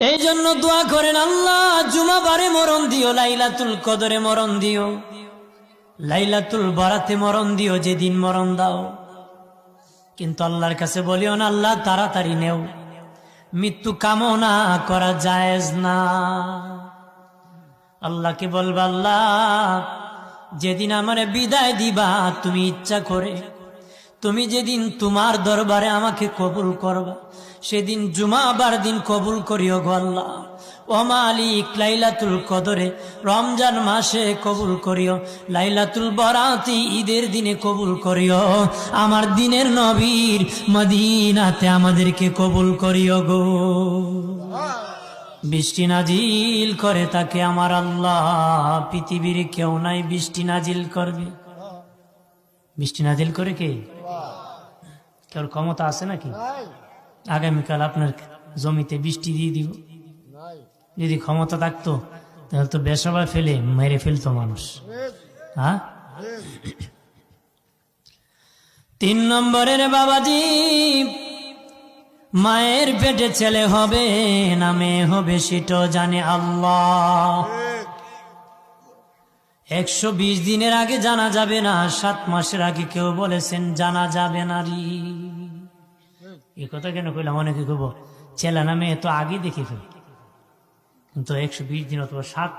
এই জন্য দোয়া করেন, আল্লাহ জুমাবারে মরণ দিও, লাইলাতুল কদরে মরণ দিও, লাইলাতুল বারাতে মরণ দিও, যেদিন মরণ দাও। কিন্তু আল্লাহর কাছে বলিও না আল্লাহ তাড়াতাড়ি নেও, মৃত্যু কামনা করা জায়েজ না। আল্লাহকে বলবা, আল্লাহ যেদিন আমারে বিদায় দিবা তুমি ইচ্ছা করে, তুমি যেদিন তোমার দরবারে আমাকে কবুল করবা, সেদিন জুমাবার দিন কবুল করিও গো আল্লাহ। ও মালিক, লাইলাতুল কদরে রমজান মাসে কবুল করিও, লাইলাতুল বরাতি ঈদের দিনে কবুল করিও, আমার দিনের নবীর মদিনাতে আমাদেরকে কবুল করিও গো। বৃষ্টি নাজিল করে তাকে আমার আল্লাহ, পৃথিবীর কেউ নাই বৃষ্টি নাজিল করবে। বৃষ্টি নাজিল করে কে? কেউ ক্ষমতা আছে নাকি? আগামীকাল আপনার জমিতে বৃষ্টি দিয়ে দিব। যদি ক্ষমতা থাকতো তাহলে তো বেসবা ফেলে মেরে ফেলতো মানুষ। হ্যাঁ, 3 নম্বরের বাবাজি, মায়ের পেটে ছেলে হবে না মেয়ে হবে সেটাও জানে আল্লাহ। 120 দিনের আগে জানা যাবে না, 7 মাসের আগে কেউ বলেছেন জানা যাবে না রে। এই কথা কেন কইলাম? অনেকে কইব ছেলে না মেয়ে তো আগে দেখে ফেল, কিন্তু 120 দিন অথবা 7